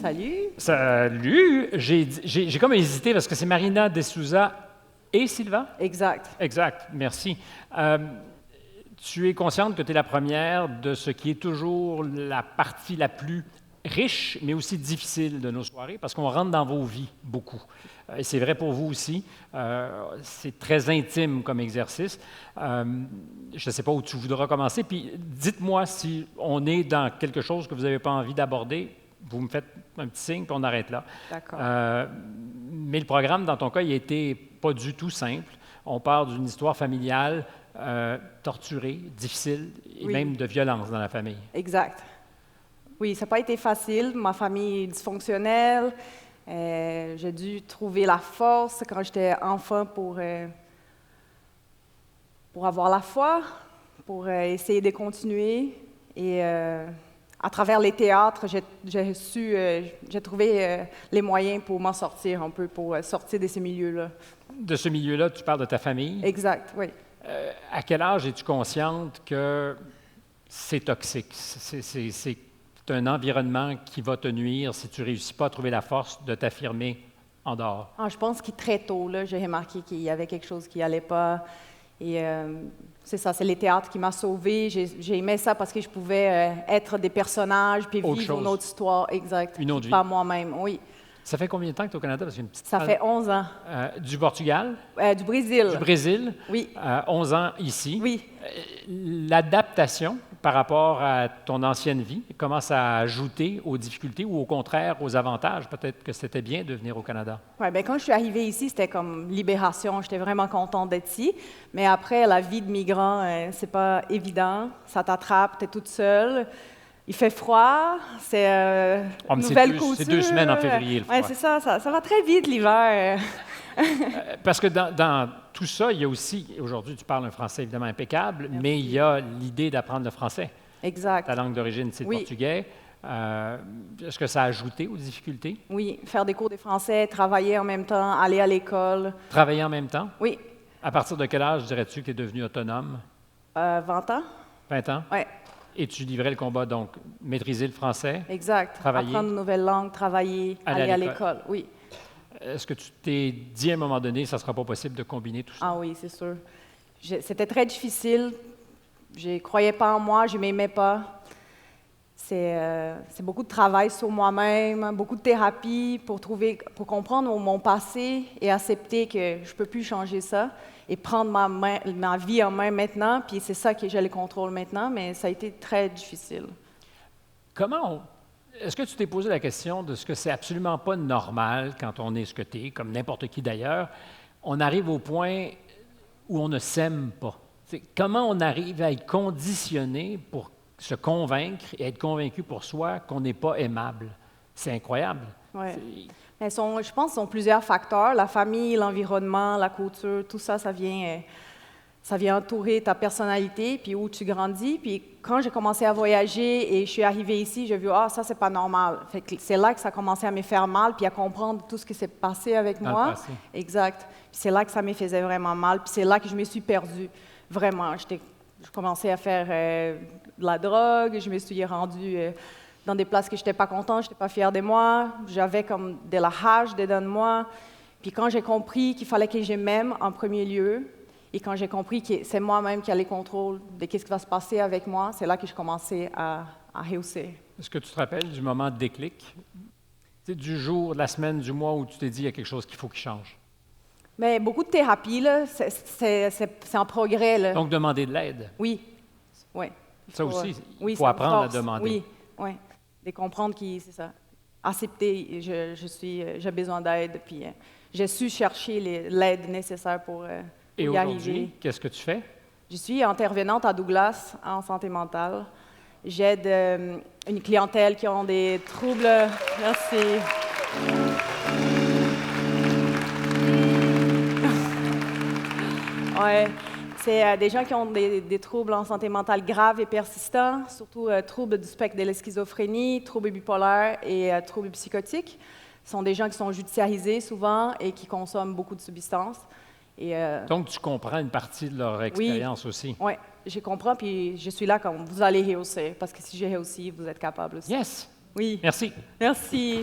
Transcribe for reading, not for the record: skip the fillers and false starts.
Salut. Salut! J'ai comme hésité parce que c'est Marina De Souza et Sylvain? Exact. Exact, merci. Tu es consciente que tu es la première de ce qui est toujours la partie la plus riche, mais aussi difficile de nos soirées, parce qu'on rentre dans vos vies beaucoup. Et c'est vrai pour vous aussi. C'est très intime comme exercice. Je ne sais pas où tu voudras commencer. Puis dites-moi si on est dans quelque chose que vous n'avez pas envie d'aborder. Vous me faites un petit signe, puis on arrête là. D'accord. Mais le programme, dans ton cas, il a été pas du tout simple. On part d'une histoire familiale torturée, difficile, et Oui. même de violence dans la famille. Exact. Oui, ça n'a pas été facile. Ma famille est dysfonctionnelle. J'ai dû trouver la force quand j'étais enfant pour avoir la foi, pour essayer de continuer. Et à travers les théâtres, j'ai trouvé les moyens pour m'en sortir un peu, pour sortir de ces milieux-là. De ce milieu-là, tu parles de ta famille. Exact, oui. À quel âge es-tu consciente que c'est toxique? C'est un environnement qui va te nuire si tu ne réussis pas à trouver la force de t'affirmer en dehors. Je pense que très tôt, là, j'ai remarqué qu'il y avait quelque chose qui n'allait pas. Et c'est ça, c'est les théâtres qui m'ont sauvée. J'ai aimé ça parce que je pouvais être des personnages puis vivre une autre histoire, exact. Une autre vie. Pas moi-même, oui. Ça fait combien de temps que tu es au Canada? Parce Ça fait 11 ans. Du Portugal? Du Brésil. Du Brésil? Oui. 11 ans ici. Oui. L'adaptation par rapport à ton ancienne vie, comment ça a ajouté aux difficultés ou au contraire aux avantages? Peut-être que c'était bien de venir au Canada. Oui, bien quand je suis arrivée ici, c'était comme libération. J'étais vraiment contente d'être ici. Mais après, la vie de migrant, c'est pas évident. Ça t'attrape, tu es toute seule. Il fait froid, c'est nouvelle couture. C'est 2 semaines en février, le froid. Oui, c'est ça, ça va très vite l'hiver. Parce que dans tout ça, il y a aussi, aujourd'hui tu parles un français évidemment impeccable, mais il y a l'idée d'apprendre le français. Exact. Ta langue d'origine, c'est le portugais. Est-ce que ça a ajouté aux difficultés? Oui, faire des cours de français, travailler en même temps, aller à l'école. Travailler en même temps? Oui. À partir de quel âge dirais-tu que tu es devenu autonome? 20 ans. 20 ans? Oui. Et tu livrais le combat, donc maîtriser le français? Exact. Travailler. Apprendre une nouvelle langue, travailler, aller à l'école. Oui. Est-ce que tu t'es dit à un moment donné, ça ne sera pas possible de combiner tout ça? Ah oui, c'est sûr. C'était très difficile. Je ne croyais pas en moi, je ne m'aimais pas. C'est beaucoup de travail sur moi-même, beaucoup de thérapie pour comprendre mon passé et accepter que je ne peux plus changer ça et prendre ma vie en main maintenant. Puis c'est ça que j'ai le contrôle maintenant, mais ça a été très difficile. Est-ce que tu t'es posé la question de ce que c'est absolument pas normal quand on est ce que tu es, comme n'importe qui d'ailleurs, on arrive au point où on ne s'aime pas? Comment on arrive à être conditionné pour se convaincre et être convaincu pour soi qu'on n'est pas aimable? C'est incroyable. Oui. Je pense que ce sont plusieurs facteurs. La famille, l'environnement, la culture, tout ça, ça vient entourer ta personnalité, puis où tu grandis. Puis quand j'ai commencé à voyager et je suis arrivée ici, j'ai vu, ça, c'est pas normal. C'est là que ça a commencé à me faire mal, puis à comprendre tout ce qui s'est passé avec moi. Exact. Puis c'est là que ça me faisait vraiment mal, puis c'est là que je me suis perdue, vraiment. Je commençais à faire de la drogue, je me suis rendue dans des places que je n'étais pas contente, je n'étais pas fière de moi, j'avais comme de la rage dedans de moi. Puis quand j'ai compris qu'il fallait que je m'aime en premier lieu, et quand j'ai compris que c'est moi-même qui a le contrôle de ce qui va se passer avec moi, c'est là que je commençais à réussir. Est-ce que tu te rappelles du moment de déclic? Du jour, de la semaine, du mois où tu t'es dit qu'il y a quelque chose qu'il faut qu'il change? Mais beaucoup de thérapie, là, c'est en progrès. Là. Donc, demander de l'aide? Oui. Oui. Ça aussi, il faut apprendre à demander. Oui, oui. De comprendre que c'est ça. Accepter, j'ai besoin d'aide, puis j'ai su chercher l'aide nécessaire pour Et y arriver. aujourd'hui, qu'est-ce que tu fais? Je suis intervenante à Douglas en santé mentale. J'aide une clientèle qui ont des troubles. Merci. Ouais. C'est des gens qui ont des troubles en santé mentale graves et persistants, surtout troubles du spectre de la schizophrénie, troubles bipolaires et troubles psychotiques. Ce sont des gens qui sont judiciarisés souvent et qui consomment beaucoup de substances. Donc, tu comprends une partie de leur expérience aussi. Oui, je comprends, puis je suis là quand vous allez réussir, parce que si j'ai réussi, vous êtes capable aussi. Yes! Oui. Merci. Merci.